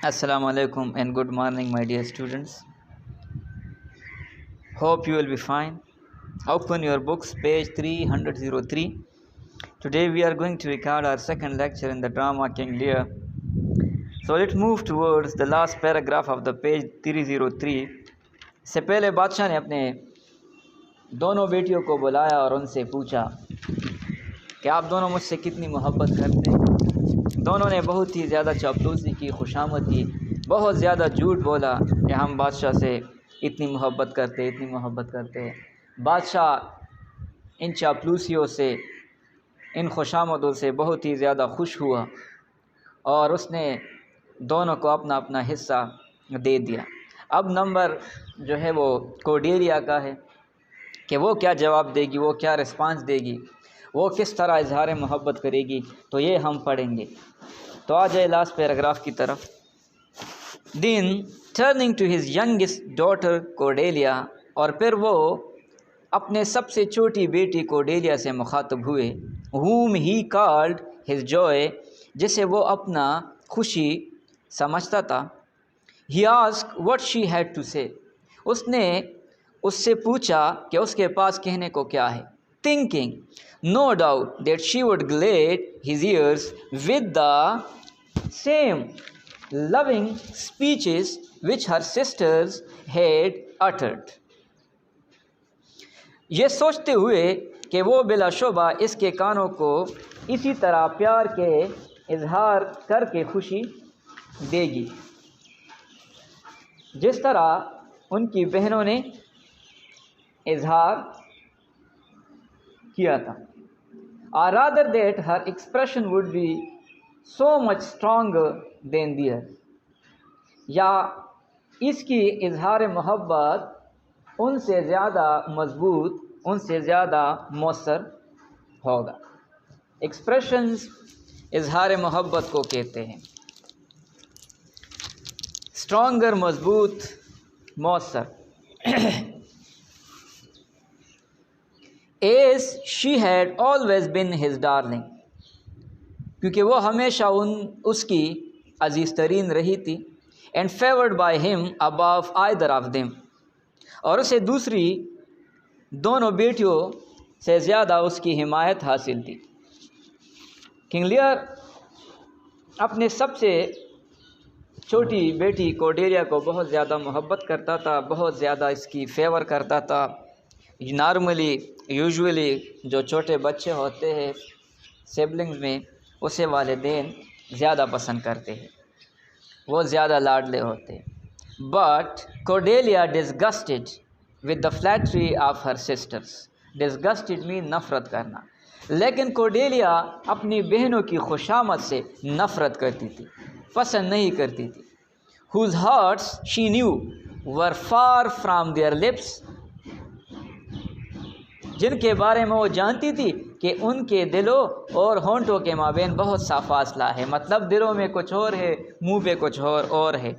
Assalamu alaikum and good morning, my dear students. Hope you will be fine. Open your books, page 303. Today we are going to record our second lecture in the drama King Lear. So let's move towards the last paragraph of the page 303. سے پہلے بادشاہ نے اپنے دونوں بیٹیوں کو بلایا اور ان سے پوچھا کہ آپ دونوں مجھ سے کتنی محبت کرتے ہیں. دونوں نے بہت ہی زیادہ چاپلوسی کی، خوشامد کی، بہت زیادہ جھوٹ بولا کہ ہم بادشاہ سے اتنی محبت کرتے ہیں. بادشاہ ان چاپلوسیوں سے، ان خوشامدوں سے بہت ہی زیادہ خوش ہوا اور اس نے دونوں کو اپنا اپنا حصہ دے دیا. اب نمبر جو ہے وہ کورڈیلیا کا ہے کہ وہ کیا جواب دے گی، وہ کیا رسپانس دے گی، وہ کس طرح اظہار محبت کرے گی، تو یہ ہم پڑھیں گے. تو آ جائے لاسٹ پیراگراف کی طرف. Then turning to his youngest daughter Cordelia, اور پھر وہ اپنے سب سے چھوٹی بیٹی کورڈیلیا سے مخاطب ہوئے. whom he called his joy، جسے وہ اپنا خوشی سمجھتا تھا. he asked what she had to say، اس نے اس سے پوچھا کہ اس کے پاس کہنے کو کیا ہے. thinking no doubt that she would glad his ears with the same loving speeches which her sisters had uttered، یہ سوچتے ہوئے کہ وہ بلا شبہ اس کے کانوں کو اسی طرح پیار کے اظہار کر کے خوشی دے گی جس طرح ان کی بہنوں نے اظہار کیا تھا. or rather that her expression would be so much stronger than theirs، یا اس کی اظہار محبت ان سے زیادہ مضبوط، ان سے زیادہ مؤثر ہوگا. ایکسپریشنز اظہار محبت کو کہتے ہیں. اسٹرانگر، مضبوط، مؤثر. as she had always been his darling، کیونکہ وہ ہمیشہ اس کی عزیز ترین رہی تھی. and favored by him above either of them، اور اسے دوسری دونوں بیٹیوں سے زیادہ اس کی حمایت حاصل تھی. کنگ لیئر اپنے سب سے چھوٹی بیٹی کورڈیلیا کو بہت زیادہ محبت کرتا تھا، بہت زیادہ اس کی فیور کرتا تھا. یوزولی جو چھوٹے بچے ہوتے ہیں سبلنگز میں، اسے والدین زیادہ پسند کرتے ہیں، وہ زیادہ لاڈلے ہوتے ہیں. But Cordelia disgusted with the flattery of her sisters, disgusted مین نفرت کرنا، لیکن کورڈیلیا اپنی بہنوں کی خوشامد سے نفرت کرتی تھی، پسند نہیں کرتی تھی. whose hearts she knew were far from their lips، جن کے بارے میں وہ جانتی تھی کہ ان کے دلوں اور ہونٹوں کے مابین بہت سا فاصلہ ہے. مطلب دلوں میں کچھ اور ہے، منہ پہ کچھ اور ہے،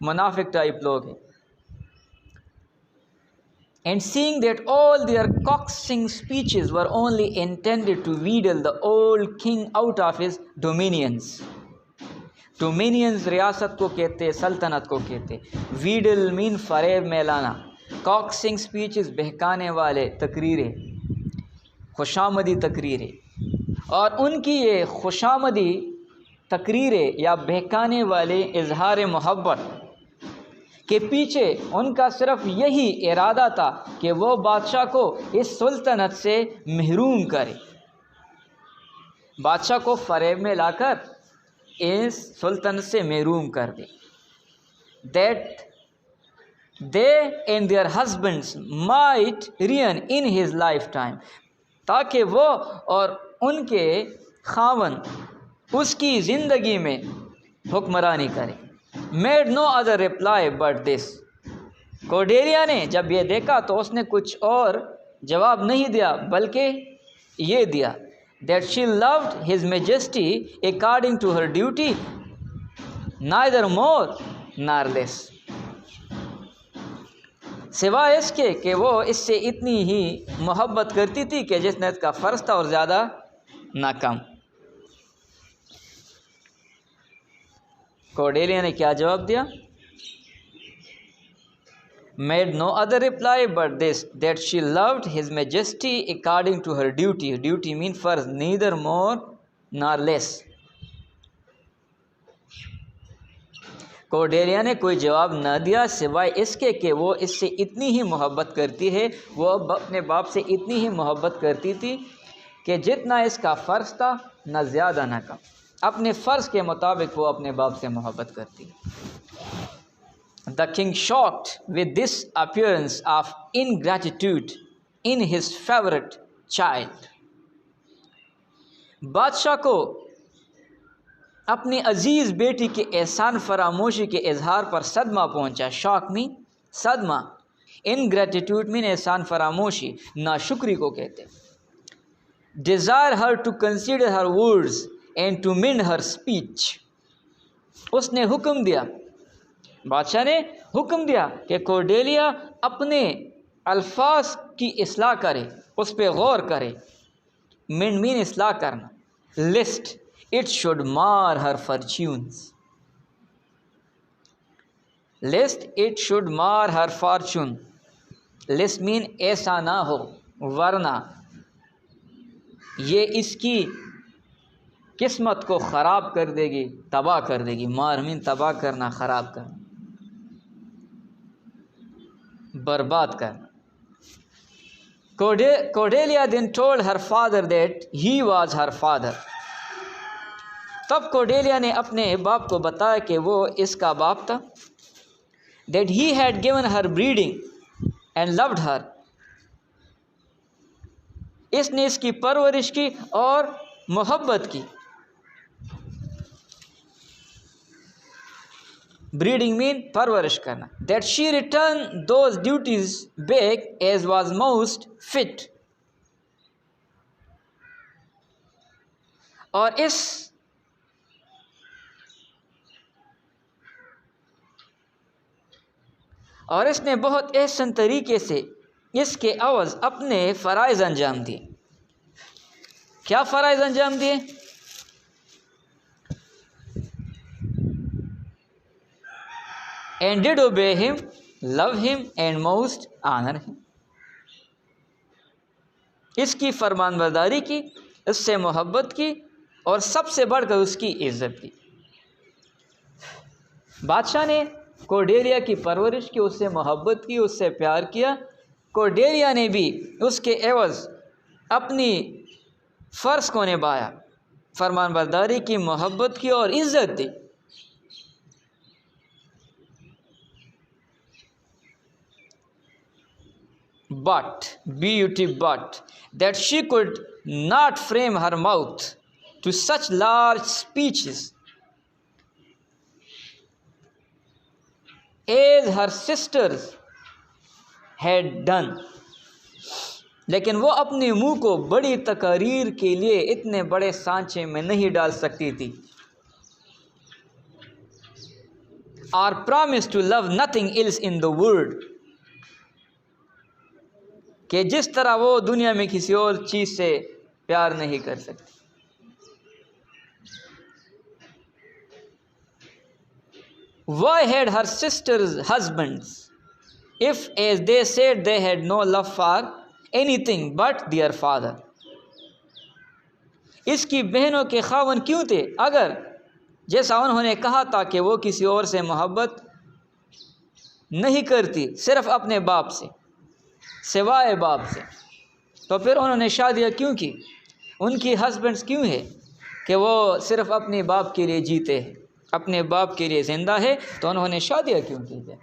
منافق ٹائپ لوگ ہیں. and seeing that all their coaxing speeches were only intended to wheedle the old king out of his dominions. dominions ریاست کو کہتے، سلطنت کو کہتے. wheedle مین فریب میں لانا، coaxing speeches بہکانے والے تقریریں، خوشامدی تقریریں. اور ان کی یہ خوشامدی تقریریں یا بہکانے والے اظہار محبت کے پیچھے ان کا صرف یہی ارادہ تھا کہ وہ بادشاہ کو اس سلطنت سے محروم کرے، بادشاہ کو فریب میں لا کر اس سلطنت سے محروم کر دے. that they and their husbands might reign in his lifetime، تاکہ وہ اور ان کے خاوند اس کی زندگی میں حکمرانی کریں. made no other reply but this، کورڈیلیا نے جب یہ دیکھا تو اس نے کچھ اور جواب نہیں دیا بلکہ یہ دیا that she loved his majesty according to her duty neither more nor less، سوائے اس کے کہ وہ اس سے اتنی ہی محبت کرتی تھی کہ جس نے اس کا فرض تھا اور زیادہ نہ کم. کورڈیلیا نے کیا جواب دیا؟ made no other reply but this, that she loved his majesty according to her duty. Duty mean فرض, neither more nor less. کورڈیلیا نے کوئی جواب نہ دیا سوائے اس کے کہ وہ اس سے اتنی ہی محبت کرتی ہے، وہ اپنے باپ سے اتنی ہی محبت کرتی تھی کہ جتنا اس کا فرض تھا، نہ زیادہ نہ کم. اپنے فرض کے مطابق وہ اپنے باپ سے محبت کرتی. The king, shocked with this appearance of ingratitude in his favorite child. بادشاہ کو اپنی عزیز بیٹی کے احسان فراموشی کے اظہار پر صدمہ پہنچا. شاک میں صدمہ، ingratitude میں احسان فراموشی، ناشکری کو کہتے. Desire her to consider her words and to mend her speech. اس نے حکم دیا، بادشاہ نے حکم دیا کہ کورڈیلیا اپنے الفاظ کی اصلاح کرے، اس پہ غور کرے. مین اصلاح کرنا. لسٹ اٹ شوڈ مار ہر فارچونز. لسٹ اٹ شوڈ مار ہر فارچون. لسٹ مین ایسا نہ ہو ورنہ یہ اس کی قسمت کو خراب کر دے گی، تباہ کر دے گی. مار مین تباہ کرنا، خراب کرنا، برباد کرنا. Cordelia then told her father that he was her father. تب کورڈیلیا نے اپنے باپ کو بتایا کہ وہ اس کا باپ تھا. That he had given her breeding and loved her. اس نے اس کی پرورش کی اور محبت کی. breeding mean پرورش کرنا. That she returned those duties back as was most fit. اور اس نے بہت احسن طریقے سے اس کے عوض اپنے فرائض انجام دیے. کیا فرائض انجام دیے؟ and did obey him, love him and most honor him. اس کی فرمان برداری کی، اس سے محبت کی اور سب سے بڑھ کر اس کی عزت کی. بادشاہ نے کورڈیلیا کی پرورش کی، اس سے محبت کی، اس سے پیار کیا. کورڈیلیا نے بھی اس کے عوض اپنی فرض کو نبھایا، فرمان برداری کی، محبت کی اور عزت دی. But, but, that she could not frame her mouth to such large speeches as her sisters had done. لیکن وہ اپنے منہ کو بڑی تقاریر کے لیے اتنے بڑے سانچے میں نہیں ڈال سکتی تھی. Or promised to love nothing else in the world. کہ جس طرح وہ دنیا میں کسی اور چیز سے پیار نہیں کر سکتی. Why had her sisters husbands if, as they said, they had no love for anything but their father? اس کی بہنوں کے خاوند کیوں تھے اگر جیسا انہوں نے کہا تھا کہ وہ کسی اور سے محبت نہیں کرتی، صرف اپنے باپ سے، سوائے باپ سے، تو پھر انہوں نے شادیاں کیوں کی؟ ان کی ہسبینڈز کیوں ہے کہ وہ صرف اپنے باپ کے لیے جیتے ہیں، اپنے باپ کے لیے زندہ ہے، تو انہوں نے شادیاں کیوں کی ہے؟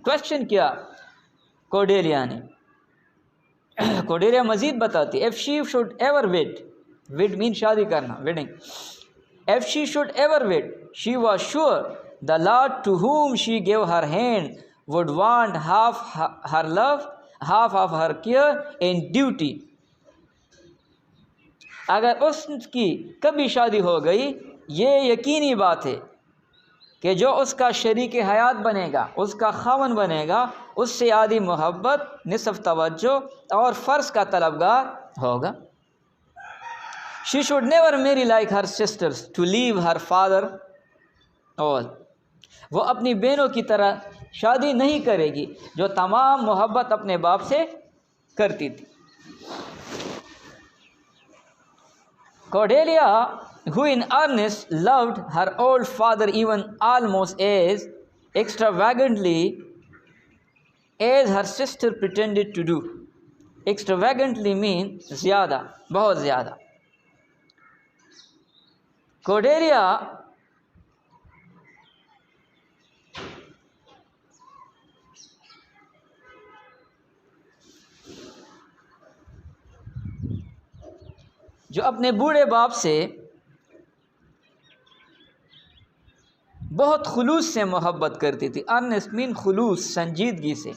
کوشچن کیا کورڈیلیا نے. کورڈیلیا مزید بتاتی، if she should ever wed mean شادی کرنا، wedding. If she should ever wed, she was sure the Lord to whom she gave her hand would want half her love, half of her care and duty. اگر اس کی کبھی شادی ہو گئی، یہ یقینی بات ہے کہ جو اس کا شریک حیات بنے گا، اس کا خاوند بنے گا، اس سے آدھی محبت، نصف توجہ اور فرض کا طلبگار ہوگا. She should never marry like her sisters to leave her father all. وہ اپنی بہنوں کی طرح شادی نہیں کرے گی جو تمام محبت اپنے باپ سے کرتی تھی. Cordelia, who in earnest loved her old father even almost as extravagantly as her sister pretended to do. Extravagantly means زیادہ, بہت زیادہ. Cordelia جو اپنے بوڑھے باپ سے بہت خلوص سے محبت کرتی تھی. ارنسٹ مین خلوص, سنجیدگی سے,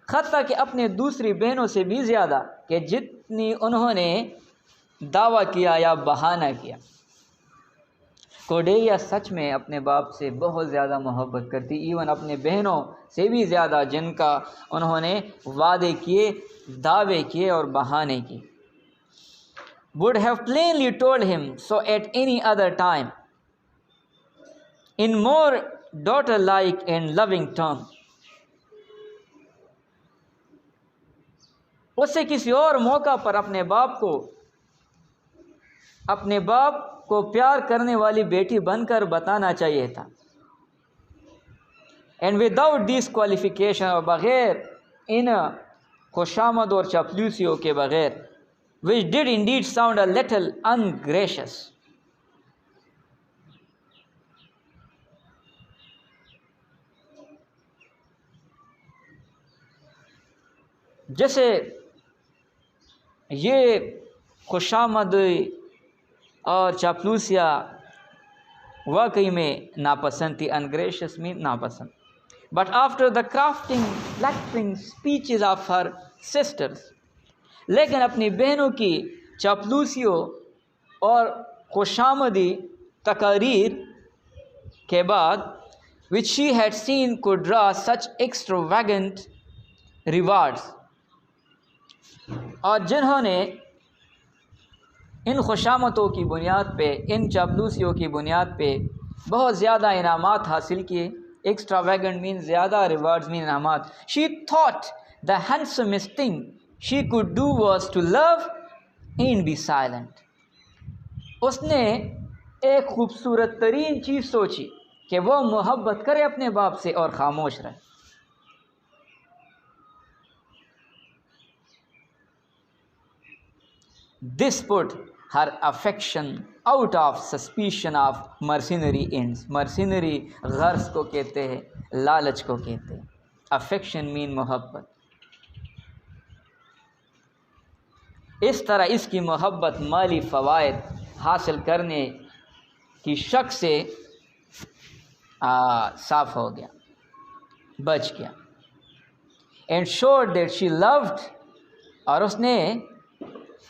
حتیٰ کہ اپنے دوسری بہنوں سے بھی زیادہ کہ جتنی انہوں نے دعویٰ کیا یا بہانہ کیا. کوڈیلیا سچ میں اپنے باپ سے بہت زیادہ محبت کرتی, ایون اپنے بہنوں سے بھی زیادہ جن کا انہوں نے وعدے کیے, دعوے کیے اور بہانے کیے. would have plainly told him so at any other time in more daughter-like and loving terms. اسے کسی اور موقع پر اپنے باپ کو پیار کرنے والی بیٹی بن کر بتانا چاہیے تھا. and without this qualification, اور بغیر ان خوشامد اور چاپلوسیوں کے بغیر, which did indeed sound a little ungracious. جیسے یہ خوشامد اور چاپلوسیاں واقعی میں ناپسند تھی. انگریشس میں ناپسند. But after the crafting, flattering speeches of her sisters, لیکن اپنی بہنوں کی چاپلوسیوں اور خوشامدی تقاریر کے بعد, which she had seen could draw such extravagant rewards, اور جنہوں نے ان خوشامدوں کی بنیاد پہ, ان چاپلوسیوں کی بنیاد پہ بہت زیادہ انعامات حاصل کیے. ایکسٹراویگنٹ مین زیادہ, ریوارڈز مین انعامات. she thought the handsomest thing she could do was to love and be silent. اس نے ایک خوبصورت ترین چیز سوچی کہ وہ محبت کرے اپنے باپ سے اور خاموش رہے. This put her affection out of suspicion of mercenary ends. mercenary غرض کو کہتے ہیں, لالچ کو کہتے ہیں. affection mean محبت. اس طرح اس کی محبت مالی فوائد حاصل کرنے کی شک سے صاف ہو گیا, بچ گیا. and showed that she loved, اور اس نے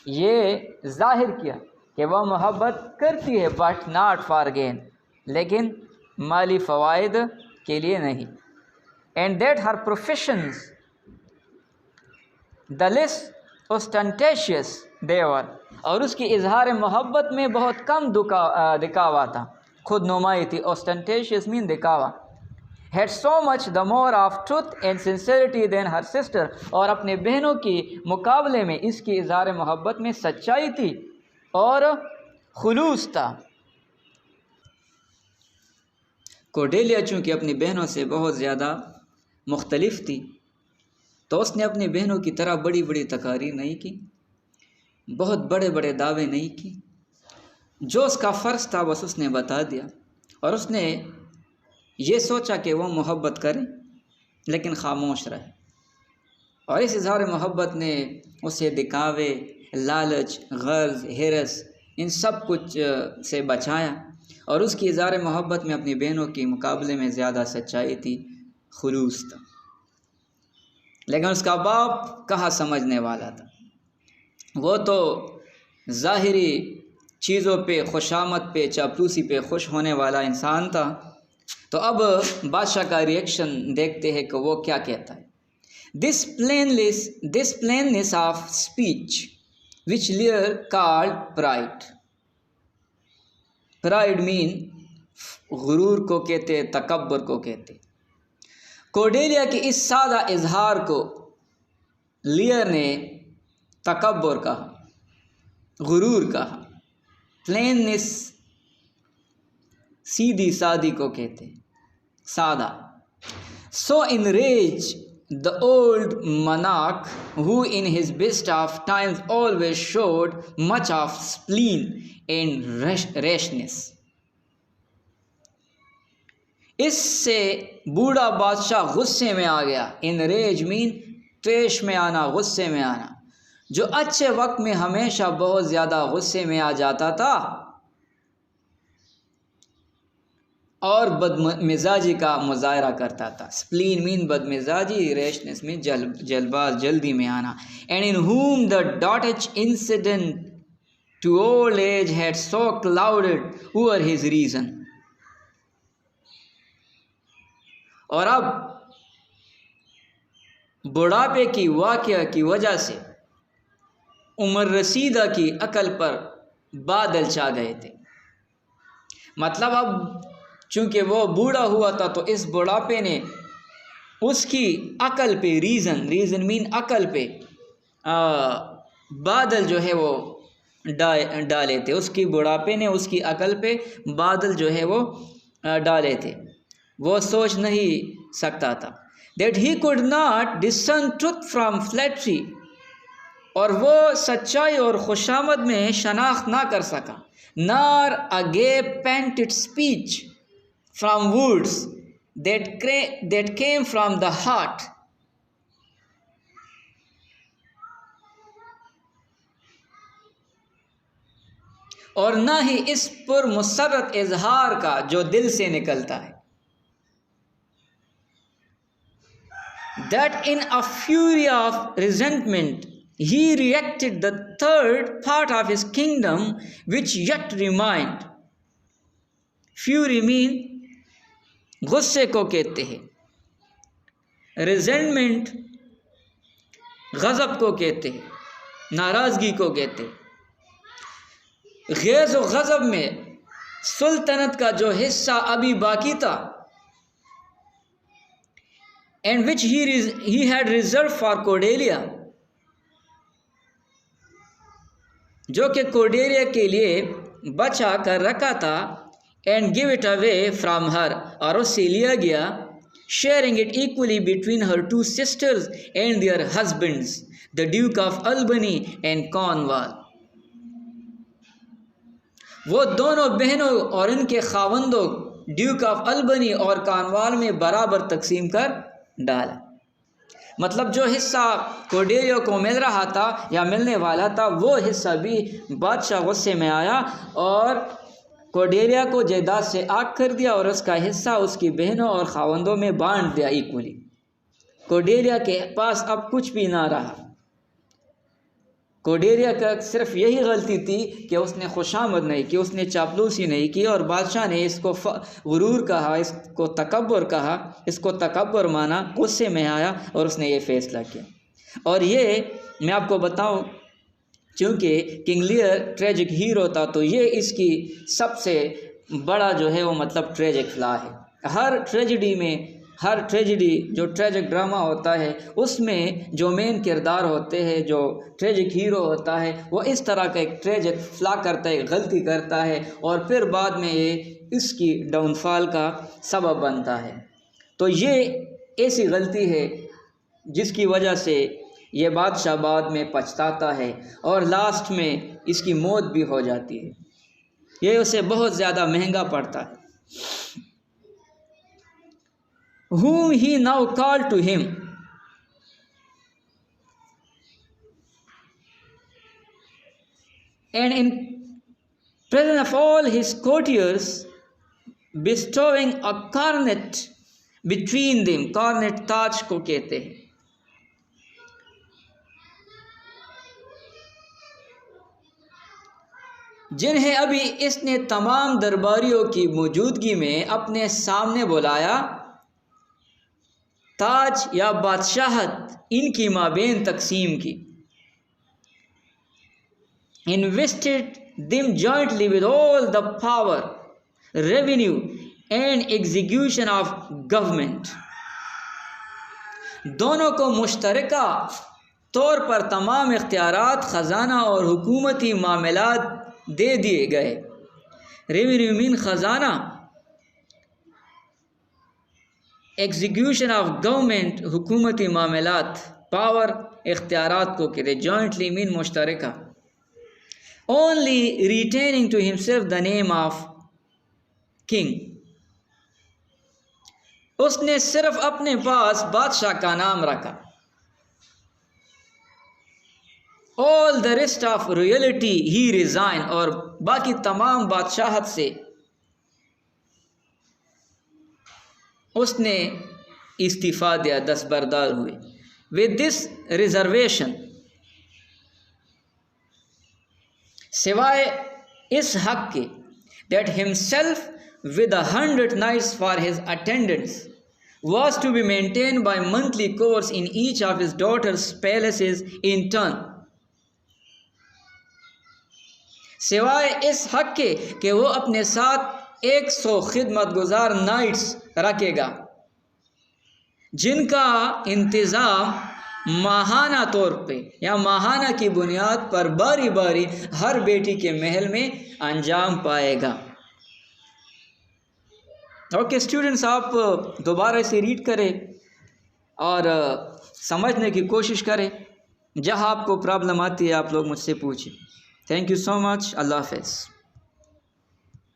یہ ظاہر کیا کہ وہ محبت کرتی ہے, but not for gain, لیکن مالی فوائد کے لیے نہیں. and that her professions the less ostentatious they were, اور اس کی اظہار محبت میں بہت کم دکھاوا تھا, خود نمائی تھی. ostentatious mean دکھاوا. had so much the more of truth and sincerity than her sister, اور اپنے بہنوں کی مقابلے میں اس کی اظہار محبت میں سچائی تھی اور خلوص تھا. کوڈیلیا چونکہ اپنی بہنوں سے بہت زیادہ مختلف تھی, تو اس نے اپنی بہنوں کی طرح بڑی بڑی تقاریر نہیں کی, بہت بڑے بڑے دعوے نہیں کی. جو اس کا فرض تھا بس اس نے بتا دیا, اور اس نے یہ سوچا کہ وہ محبت کرے لیکن خاموش رہے. اور اس اظہار محبت نے اسے دکھاوے, لالچ, غرض, ہرس, ان سب کچھ سے بچایا. اور اس کی اظہار محبت میں اپنی بہنوں کے مقابلے میں زیادہ سچائی تھی, خلوص تھا. لیکن اس کا باپ کہاں سمجھنے والا تھا, وہ تو ظاہری چیزوں پہ, خوشامد پہ, چاپلوسی پہ خوش ہونے والا انسان تھا. تو اب بادشاہ کا ریئیکشن دیکھتے ہیں کہ وہ کیا کہتا ہے. This plainness of speech which Lear called pride. Pride mean غرور کو کہتے، تکبر کو کہتے۔ کورڈیلیا کی اس سادہ اظہار کو لیئر نے تکبر کہا، غرور کہا۔ پلیننس سیدھی سادی کو کہتے، سادہ۔ So enraged the old monarch, who in his best of times always showed much of spleen and rashness. اس سے بوڑھا بادشاہ غصے میں آ گیا۔ انریج مین طیش میں آنا، غصے میں آنا۔ جو اچھے وقت میں ہمیشہ بہت زیادہ غصے میں آ جاتا تھا اور بد مزاجی کا مظاہرہ کرتا تھا۔ سپلین مین بد مزاجی، ریشنس مین جلد جلدی میں آنا۔ And in whom the dotage incident to old age had so clouded over his reason. اور اب بڑھاپے کی واقعہ کی وجہ سے عمر رسیدہ کی عقل پر بادل چھا گئے تھے۔ مطلب اب چونکہ وہ بوڑھا ہوا تھا تو اس بڑھاپے نے اس کی عقل پہ ریزن مین عقل پہ بادل جو ہے وہ ڈالے تھے۔ اس کی بڑھاپے نے اس کی عقل پہ بادل جو ہے وہ ڈالے تھے، وہ سوچ نہیں سکتا تھا۔ That he could not discern truth from flattery، اور وہ سچائی اور خوشامد میں شناخت نہ کر سکا۔ Nor a gay painted speech from words that came from the heart۔ اور نہ ہی اس پر مسرت اظہار کا جو دل سے نکلتا ہے۔ That in a fury of resentment he reacted the third part of his kingdom which yet remained۔ Fury mean غصے کو کہتے ہیں، ریزنٹمنٹ غضب کو کہتے ہیں، ناراضگی کو کہتے ہیں۔ غیظ و غضب میں سلطنت کا جو حصہ ابھی باقی تھا، and which he had reserved for Cordelia، جو کہ کورڈیلیا کے لیے بچا کر رکھا تھا، and give it away from her، اور اس سے لیا گیا، sharing it equally between her two sisters and their husbands the Duke of Albany and Cornwall۔ وہ دونوں بہنوں اور ان کے خاوندوں ڈیوک آف البنی اور کارنوال میں برابر تقسیم کر ڈالا۔ مطلب جو حصہ کورڈیلیا کو مل رہا تھا یا ملنے والا تھا، وہ حصہ بھی بادشاہ غصے میں آیا اور کورڈیلیا کو جائیداد سے آگ کر دیا اور اس کا حصہ اس کی بہنوں اور خاوندوں میں بانٹ دیا ایکولی۔ کورڈیلیا کے پاس اب کچھ بھی نہ رہا۔ کورڈیلیا کا صرف یہی غلطی تھی کہ اس نے خوشامد نہیں کی، اس نے چاپلوسی نہیں کی، اور بادشاہ نے اس کو غرور کہا، اس کو تکبر کہا، اس کو تکبر مانا، غصے میں آیا اور اس نے یہ فیصلہ کیا۔ اور یہ میں آپ کو بتاؤں، چونکہ کنگ لیئر ٹریجک ہیرو تھا تو یہ اس کی سب سے بڑا جو ہے وہ مطلب ٹریجک فلا ہے۔ ہر ٹریجڈی جو ٹریجک ڈرامہ ہوتا ہے اس میں جو مین کردار ہوتے ہیں، جو ٹریجک ہیرو ہوتا ہے، وہ اس طرح کا ایک ٹریجک فلا کرتا ہے، غلطی کرتا ہے، اور پھر بعد میں یہ اس کی ڈاؤن فال کا سبب بنتا ہے۔ تو یہ ایسی غلطی ہے جس کی وجہ سے یہ بادشاہ بعد میں پچھتاتا ہے اور لاسٹ میں اس کی موت بھی ہو جاتی ہے۔ یہ اسے بہت زیادہ مہنگا پڑتا ہے۔ Whom he now called to him، and in presence of all his courtiers bestowing a coronet between them۔ coronet تاج کو کہتے ہیں۔ جنہیں ابھی اس نے تمام درباریوں کی موجودگی میں اپنے سامنے بلایا، تاج یا بادشاہت ان کی مابین تقسیم کی۔ invested them jointly with all the power revenue and execution of government. دونوں کو مشترکہ طور پر تمام اختیارات خزانہ اور حکومتی معاملات دے دیے گئے. ریونیو مین خزانہ، ایگزیکیوشن آف گورنمنٹ حکومتی معاملات، پاور اختیارات کو کہتے. جوائنٹلی مین مشترکہ. only retaining to himself the name of king. اس نے صرف اپنے پاس بادشاہ کا نام رکھا. all the rest of royalty he resigned. اور باقی تمام بادشاہت سے اس نے استعفیٰ دیا، دستبردار ہوئے. with this reservation، سوائے اس حق کے that himself with 100 knights for his attendants was to be maintained by monthly course in each of his daughters' palaces in turn. سوائے اس حق کے کہ وہ اپنے ساتھ 100 خدمت گزار نائٹس رکھے گا جن کا انتظام ماہانہ طور پہ یا ماہانہ کی بنیاد پر باری باری ہر بیٹی کے محل میں انجام پائے گا. اوکے اسٹوڈنٹس، آپ دوبارہ سے ریڈ کریں اور سمجھنے کی کوشش کریں. جہاں آپ کو پرابلم آتی ہے آپ لوگ مجھ سے پوچھیں. تھینک یو سو مچ. اللہ حافظ.